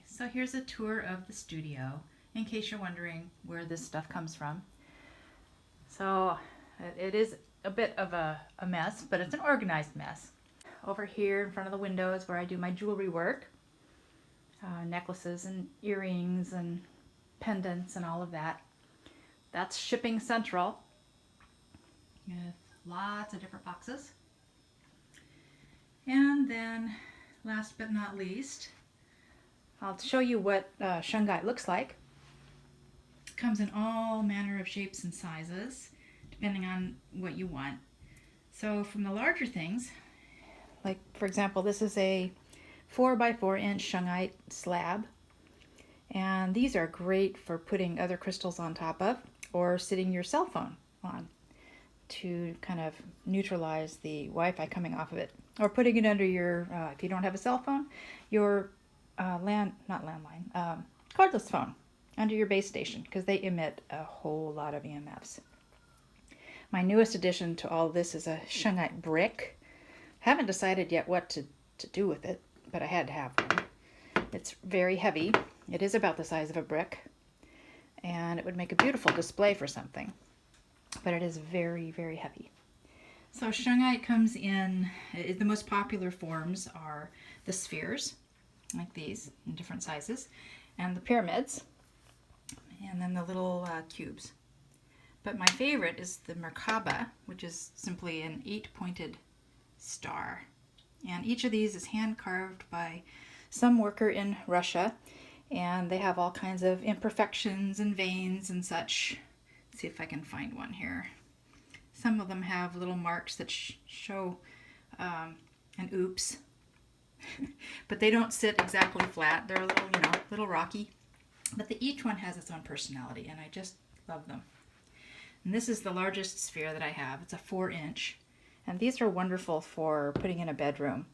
So here's a tour of the studio, in case you're wondering where this stuff comes from. So it is a bit of a mess, but it's an organized mess. Over here in front of the window is where I do my jewelry work. Necklaces and earrings and pendants and all of that. That's shipping central with lots of different boxes. And then last but not least, I'll show you what Shungite looks like. It comes in all manner of shapes and sizes depending on what you want. So from the larger things, like for example, this is a 4x4 inch Shungite slab, and these are great for putting other crystals on top of or sitting your cell phone on to kind of neutralize the Wi-Fi coming off of it, or putting it under your if you don't have a cell phone, your cordless phone under your base station, because they emit a whole lot of EMFs. My newest addition to all this is a Shungite brick. Haven't decided yet what to do with it, but I had to have one. It's very heavy. It is about the size of a brick, and it would make a beautiful display for something, but it is very, very heavy. So Shungite comes in, the most popular forms are the spheres, like these, in different sizes, and the pyramids, and then the little cubes. But my favorite is the Merkaba, which is simply an 8-pointed star. And each of these is hand carved by some worker in Russia, and they have all kinds of imperfections and veins and such. Let's see if I can find one here. Some of them have little marks that show an oops, but they don't sit exactly flat. They're a little, little rocky, but each one has its own personality, and I just love them. And this is the largest sphere that I have. It's a 4-inch, and these are wonderful for putting in a bedroom.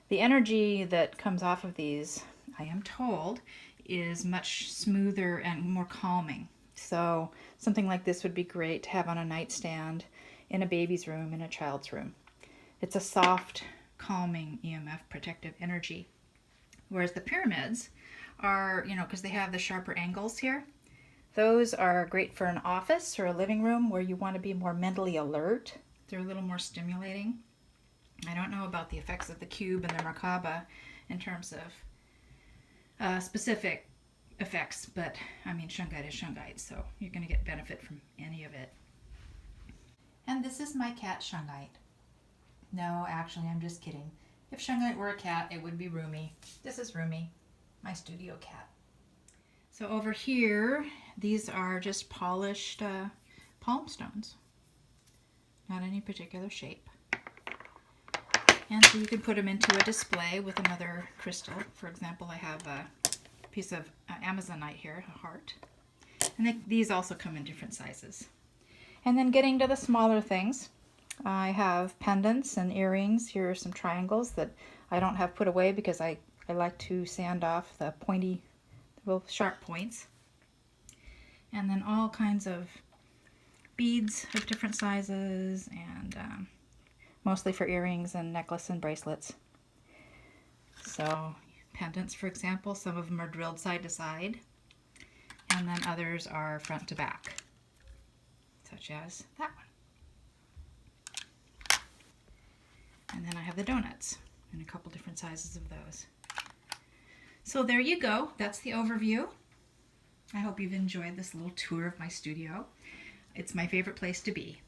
The energy that comes off of these, I am told, is much smoother and more calming. So something like this would be great to have on a nightstand, in a baby's room, in a child's room. It's a soft, calming EMF protective energy. Whereas the pyramids are, because they have the sharper angles here, those are great for an office or a living room where you want to be more mentally alert. They're a little more stimulating. I don't know about the effects of the cube and the Merkaba in terms of specific effects, but I mean, Shungite is Shungite, so you're going to get benefit from any of it. And this is my cat, Shungite. No, actually, I'm just kidding. If Shungite were a cat, it would be Rumi. This is Rumi, my studio cat. So over here, these are just polished palm stones. Not any particular shape. And so you can put them into a display with another crystal. For example, I have a piece of Amazonite here, a heart. And these also come in different sizes. And then getting to the smaller things, I have pendants and earrings. Here are some triangles that I don't have put away because I like to sand off the pointy, little sharp points. And then all kinds of beads of different sizes, and mostly for earrings and necklace and bracelets. So pendants, for example, some of them are drilled side to side, and then others are front to back, such as that one. And then I have the donuts in a couple different sizes of those. So there you go. That's the overview. I hope you've enjoyed this little tour of my studio. It's my favorite place to be.